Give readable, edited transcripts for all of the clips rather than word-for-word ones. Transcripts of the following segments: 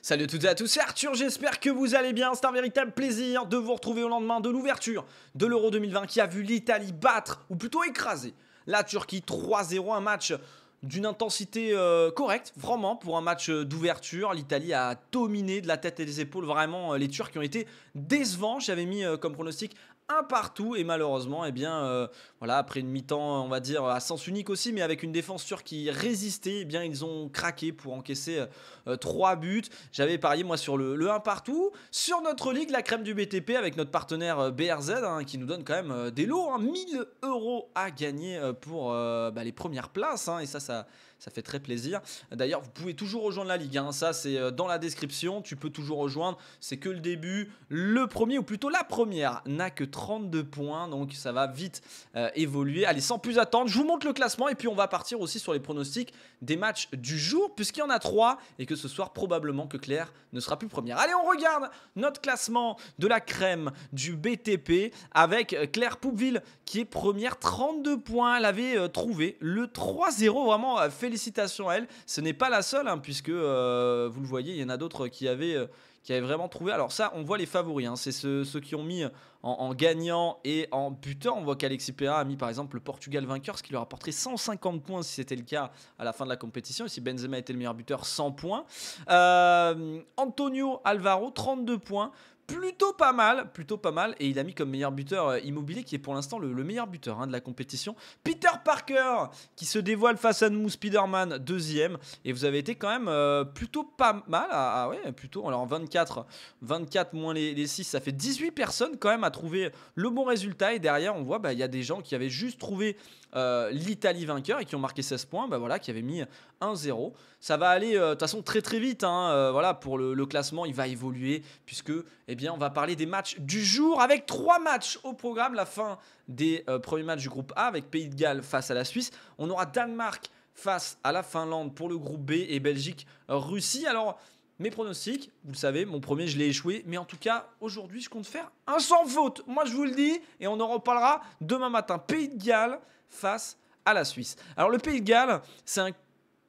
Salut à toutes et à tous, c'est Arthur, j'espère que vous allez bien. C'est un véritable plaisir de vous retrouver au lendemain de l'ouverture de l'Euro 2020 qui a vu l'Italie battre, ou plutôt écraser, la Turquie 3-0. Un match d'une intensité correcte, vraiment, pour un match d'ouverture. L'Italie a dominé de la tête et des épaules, vraiment, les Turcs qui ont été décevants. J'avais mis comme pronostic un partout et malheureusement voilà, après une mi-temps on va dire à sens unique aussi, mais avec une défense turque qui résistait, ils ont craqué pour encaisser 3 buts. J'avais parié moi sur le 1 partout sur notre ligue, la crème du BTP, avec notre partenaire BRZ, qui nous donne quand même des lots, 1000 euros à gagner pour les premières places, et ça fait très plaisir. D'ailleurs, vous pouvez toujours rejoindre la ligue, ça c'est dans la description, tu peux toujours rejoindre, c'est que le début. Le premier, ou plutôt la première, n'a que 32 points, donc ça va vite évoluer. Allez, sans plus attendre, je vous montre le classement et puis on va partir aussi sur les pronostics des matchs du jour, puisqu'il y en a 3 et que ce soir, probablement que Claire ne sera plus première. Allez, on regarde notre classement de la crème du BTP avec Claire Poupeville qui est première, 32 points. Elle avait trouvé le 3-0, vraiment félicitations à elle. Ce n'est pas la seule, puisque vous le voyez, il y en a d'autres qui avaient vraiment trouvé. Alors ça, on voit les favoris, c'est ceux qui ont mis en gagnant et en buteur. On voit qu'Alexis Pereira a mis par exemple le Portugal vainqueur, ce qui leur apporterait 150 points si c'était le cas à la fin de la compétition. Et si Benzema était le meilleur buteur, 100 points. Antonio Alvaro, 32 points. Plutôt pas mal, et il a mis comme meilleur buteur Immobilier, qui est pour l'instant le meilleur buteur de la compétition. Peter Parker, qui se dévoile face à nous, Spider-Man, deuxième, et vous avez été quand même plutôt pas mal, ouais, plutôt, alors 24 moins les 6, ça fait 18 personnes quand même à trouver le bon résultat, et derrière on voit, il y a des gens qui avaient juste trouvé l'Italie vainqueur et qui ont marqué 16 points, qui avaient mis 1-0. Ça va aller de toute façon très très vite, voilà, pour le classement, il va évoluer, puisque on va parler des matchs du jour avec 3 matchs au programme. La fin des premiers matchs du groupe A avec Pays de Galles face à la Suisse. On aura Danemark face à la Finlande pour le groupe B et Belgique-Russie. Alors, mes pronostics, vous le savez, mon premier je l'ai échoué, mais en tout cas aujourd'hui je compte faire un sans faute. Moi je vous le dis, et on en reparlera demain matin. Pays de Galles face à la Suisse. Alors le Pays de Galles, c'est un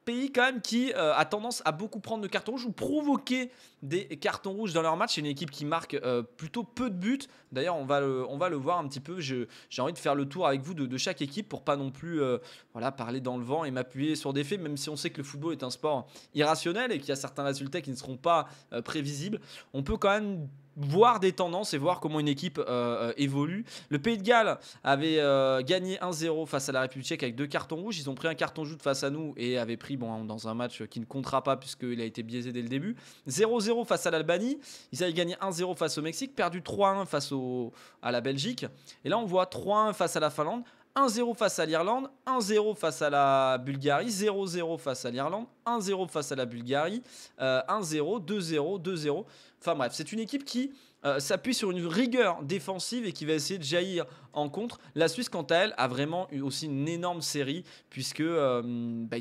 pays quand même qui a tendance à beaucoup prendre de cartons rouges ou provoquer des cartons rouges dans leur match. C'est une équipe qui marque plutôt peu de buts. D'ailleurs, on va le voir un petit peu. J'ai envie de faire le tour avec vous de chaque équipe pour pas non plus parler dans le vent et m'appuyer sur des faits, même si on sait que le football est un sport irrationnel et qu'il y a certains résultats qui ne seront pas prévisibles. On peut quand même voir des tendances et voir comment une équipe évolue. Le Pays de Galles avait gagné 1-0 face à la République tchèque avec 2 cartons rouges. Ils ont pris un carton jaune face à nous et avaient pris dans un match qui ne comptera pas puisqu'il a été biaisé dès le début. 0-0 face à l'Albanie. Ils avaient gagné 1-0 face au Mexique, perdu 3-1 face à la Belgique. Et là on voit 3-1 face à la Finlande, 1-0 face à l'Irlande, 1-0 face à la Bulgarie, 0-0 face à l'Irlande, 1-0 face à la Bulgarie, 1-0, 2-0, 2-0. Enfin bref, c'est une équipe qui s'appuie sur une rigueur défensive et qui va essayer de jaillir en contre. La Suisse, quant à elle, a vraiment eu aussi une énorme série puisque ils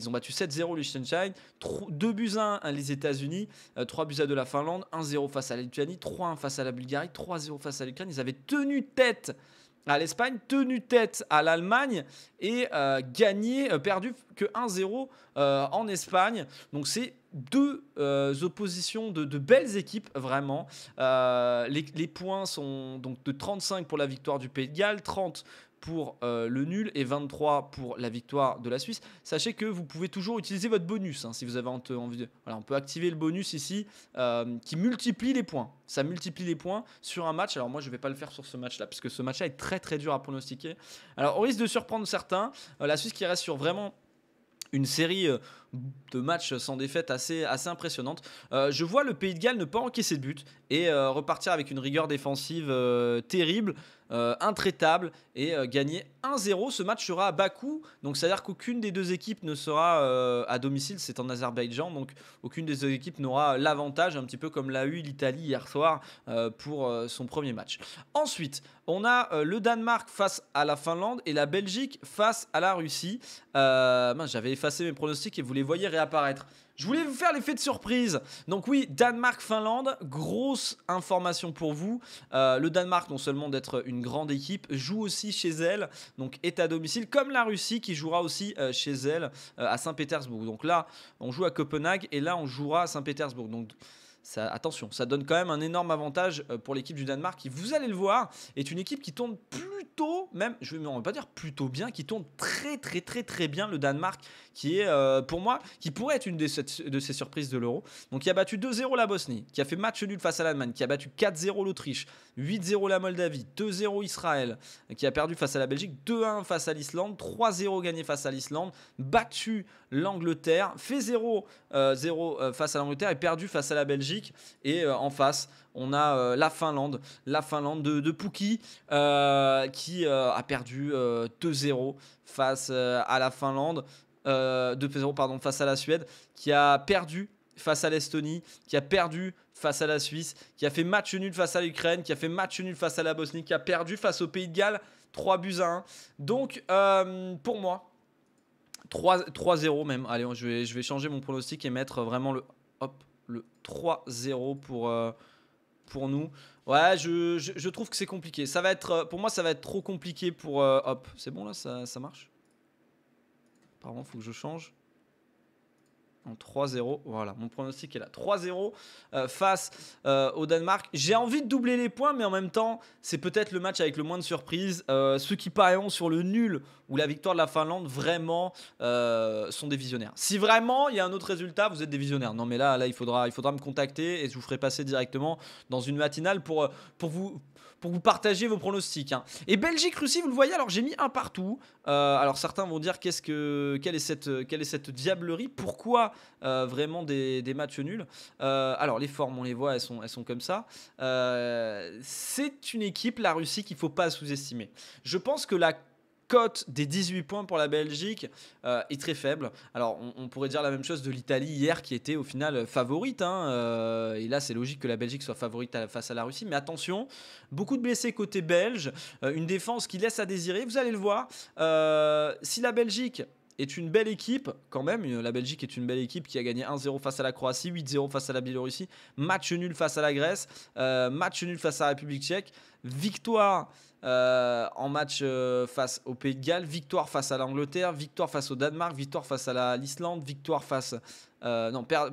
ont battu 7-0 Liechtenstein, 2-1 les États-Unis, 3-2 la Finlande, 1-0 face à la Lituanie, 3-1 face à la Bulgarie, 3-0 face à l'Ukraine. Ils avaient tenu tête à l'Espagne, tenu tête à l'Allemagne et perdu que 1-0 en Espagne. Donc c'est 2 oppositions de belles équipes vraiment. Les points sont donc de 35 pour la victoire du Pays de Galles, 30 pour le nul et 23 pour la victoire de la Suisse. Sachez que vous pouvez toujours utiliser votre bonus si vous avez envie de... Voilà, on peut activer le bonus ici qui multiplie les points. Ça multiplie les points sur un match. Alors moi je ne vais pas le faire sur ce match-là puisque ce match-là est très très dur à pronostiquer. Alors au risque de surprendre certains, la Suisse qui reste sur vraiment une série de matchs sans défaite assez impressionnante. Je vois le Pays de Galles ne pas encaisser de but et repartir avec une rigueur défensive terrible, intraitable, et gagner 1-0. Ce match sera à Bakou, donc c'est-à-dire qu'aucune des deux équipes ne sera à domicile, c'est en Azerbaïdjan, donc aucune des deux équipes n'aura l'avantage, un petit peu comme l'a eu l'Italie hier soir pour son premier match. Ensuite, on a le Danemark face à la Finlande et la Belgique face à la Russie. J'avais effacé mes pronostics et vous les voyez réapparaître. Je voulais vous faire l'effet de surprise. Donc oui, Danemark-Finlande, grosse information pour vous. Le Danemark, non seulement d'être une grande équipe, joue aussi chez elle, donc est à domicile, comme la Russie qui jouera aussi chez elle à Saint-Pétersbourg. Donc là, on joue à Copenhague et là, on jouera à Saint-Pétersbourg. Donc attention, ça donne quand même un énorme avantage pour l'équipe du Danemark qui, vous allez le voir, est une équipe qui tourne plutôt, même, on va pas dire plutôt bien, qui tourne très bien le Danemark, qui est pour moi, qui pourrait être une de ces surprises de l'Euro. Donc qui a battu 2-0 la Bosnie, qui a fait match nul face à l'Allemagne, qui a battu 4-0 l'Autriche, 8-0 la Moldavie, 2-0 Israël, qui a perdu face à la Belgique, 2-1 face à l'Islande, 3-0 gagné face à l'Islande, battu l'Angleterre, fait 0-0 face à l'Angleterre et perdu face à la Belgique. Et en face, on a la Finlande de Pukki qui a perdu 2-0 face à la Finlande, 2-0 pardon, face à la Suède, qui a perdu face à l'Estonie, qui a perdu face à la Suisse, qui a fait match nul face à l'Ukraine, qui a fait match nul face à la Bosnie, qui a perdu face au Pays de Galles, 3-1. Donc pour moi, 3-0 même. Allez, je vais changer mon pronostic et mettre vraiment le 3-0 pour nous. Ouais, je trouve que c'est compliqué. Ça va être, pour moi, ça va être trop compliqué pour... hop, c'est bon là, ça marche. Pardon, faut que je change. En 3-0, voilà, mon pronostic est là. 3-0 face au Danemark. J'ai envie de doubler les points, mais en même temps, c'est peut-être le match avec le moins de surprises. Ceux qui parieront sur le nul ou la victoire de la Finlande, vraiment, sont des visionnaires. Si vraiment il y a un autre résultat, vous êtes des visionnaires. Non, mais là il faudra me contacter et je vous ferai passer directement dans une matinale pour vous partager vos pronostics. Hein. Et Belgique-Russie, vous le voyez, alors j'ai mis un partout. Alors certains vont dire quelle est cette diablerie, pourquoi vraiment des matchs nuls. Alors les formes, on les voit, elles sont comme ça. C'est une équipe, la Russie, qu'il ne faut pas sous-estimer. Je pense que la cote des 18 points pour la Belgique est très faible. Alors on pourrait dire la même chose de l'Italie hier qui était au final favorite. Hein, et là c'est logique que la Belgique soit favorite face à la Russie. Mais attention, beaucoup de blessés côté belge, une défense qui laisse à désirer. Vous allez le voir. Si la Belgique est une belle équipe, quand même, la Belgique est une belle équipe qui a gagné 1-0 face à la Croatie, 8-0 face à la Biélorussie, match nul face à la Grèce, match nul face à la République tchèque, victoire en match face au Pays de Galles, victoire face à l'Angleterre, victoire face au Danemark, victoire face à l'Islande, victoire face...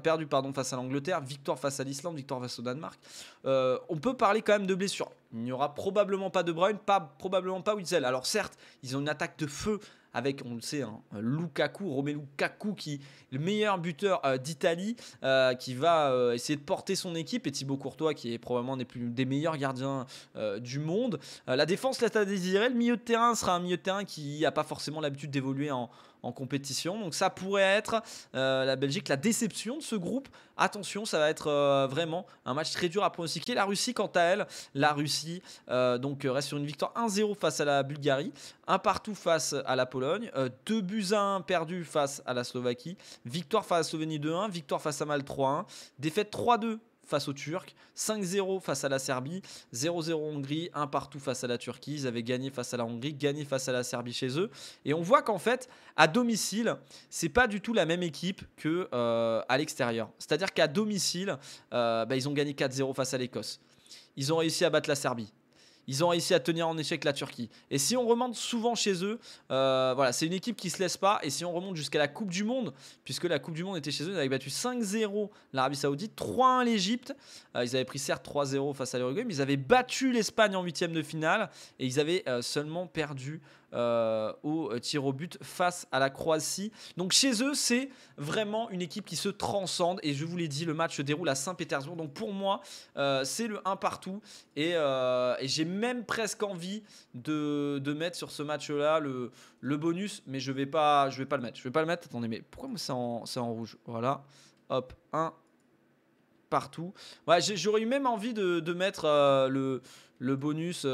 perdu face à l'Angleterre, victoire face à l'Islande, victoire face au Danemark. On peut parler quand même de blessures. Il n'y aura probablement pas De Bruyne, probablement pas Witzel. Alors certes, ils ont une attaque de feu avec, on le sait, hein, Romelu Lukaku, qui est le meilleur buteur d'Italie, qui va essayer de porter son équipe, et Thibaut Courtois, qui est probablement des meilleurs gardiens du monde. La défense laisse à désirer. Le milieu de terrain sera un milieu de terrain qui n'a pas forcément l'habitude d'évoluer en compétition. Donc ça pourrait être la Belgique, la déception de ce groupe. Attention, ça va être vraiment un match très dur à pronostiquer. La Russie, quant à elle, reste sur une victoire 1-0 face à la Bulgarie, un partout face à la Pologne, 2-1 perdus face à la Slovaquie, victoire face à la Slovénie 2-1, victoire face à Malte 3-1, défaite 3-2 face aux Turcs, 5-0 face à la Serbie, 0-0 Hongrie, 1 partout face à la Turquie. Ils avaient gagné face à la Hongrie, gagné face à la Serbie chez eux. Et on voit qu'en fait, à domicile, c'est pas du tout la même équipe que à l'extérieur. C'est-à-dire qu'à domicile, ils ont gagné 4-0 face à l'Écosse. Ils ont réussi à battre la Serbie. Ils ont réussi à tenir en échec la Turquie. Et si on remonte souvent chez eux, c'est une équipe qui ne se laisse pas. Et si on remonte jusqu'à la Coupe du Monde, puisque la Coupe du Monde était chez eux, ils avaient battu 5-0 l'Arabie Saoudite, 3-1 l'Égypte. Ils avaient pris certes 3-0 face à l'Uruguay, mais ils avaient battu l'Espagne en huitième de finale. Et ils avaient seulement perdu au tir au but face à la Croatie. Donc chez eux, c'est vraiment une équipe qui se transcende. Et je vous l'ai dit, le match se déroule à Saint-Pétersbourg. Donc pour moi, c'est le 1 partout. Et j'ai même presque envie de mettre sur ce match-là le bonus. Mais je vais pas le mettre. Je vais pas le mettre. Attendez, mais pourquoi c'est en rouge? Voilà. Hop, 1 partout. Ouais, j'aurais eu même envie de mettre le bonus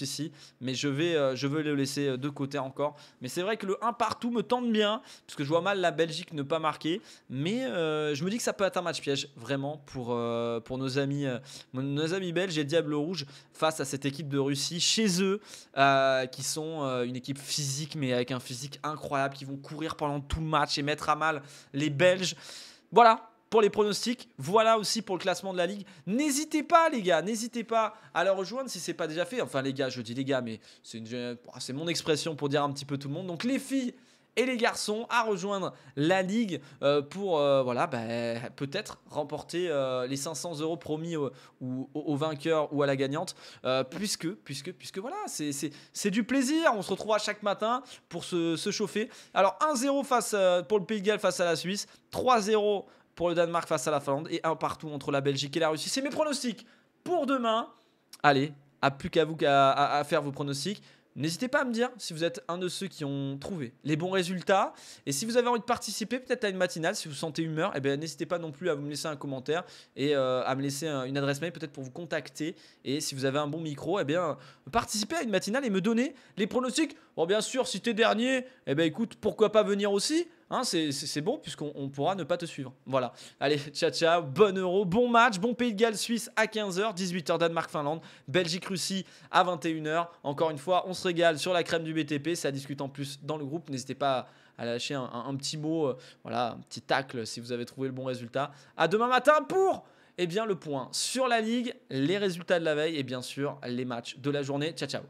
ici, mais je vais le laisser de côté encore. Mais c'est vrai que le 1 partout me tente bien, parce que je vois mal la Belgique ne pas marquer, mais je me dis que ça peut être un match piège, vraiment, pour nos amis belges et Diable Rouge face à cette équipe de Russie, chez eux, qui sont une équipe physique, mais avec un physique incroyable, qui vont courir pendant tout le match et mettre à mal les Belges. Voilà pour les pronostics, voilà aussi pour le classement de la Ligue. N'hésitez pas les gars, n'hésitez pas à la rejoindre si ce n'est pas déjà fait. Enfin les gars, je dis les gars, mais c'est mon expression pour dire un petit peu tout le monde. Donc les filles et les garçons à rejoindre la ligue pour voilà, peut-être remporter les 500 € promis au vainqueur ou à la gagnante, puisque voilà, c'est du plaisir. On se retrouve à chaque matin pour se chauffer. Alors 1-0 pour le Pays de Galles face à la Suisse, 3-0 pour le Danemark face à la Finlande et un partout entre la Belgique et la Russie. C'est mes pronostics pour demain. Allez, plus qu'à vous à faire vos pronostics. N'hésitez pas à me dire si vous êtes un de ceux qui ont trouvé les bons résultats. Et si vous avez envie de participer peut-être à une matinale, si vous sentez humeur, eh bien, n'hésitez pas non plus à me laisser un commentaire et à me laisser une adresse mail peut-être pour vous contacter. Et si vous avez un bon micro, eh bien, participez à une matinale et me donner les pronostics. Bon, bien sûr, si t'es dernier, eh bien, écoute, pourquoi pas venir aussi, hein, c'est bon puisqu'on pourra ne pas te suivre. Voilà. Allez, ciao, ciao, bon euro, bon match, bon Pays de Galles Suisse à 15h, 18h Danemark-Finlande, Belgique-Russie à 21h. Encore une fois, on se régale sur la crème du BTP, ça discute en plus dans le groupe. N'hésitez pas à lâcher un petit mot, voilà, un petit tacle si vous avez trouvé le bon résultat. À demain matin pour le point sur la ligue, les résultats de la veille et bien sûr les matchs de la journée. Ciao, ciao.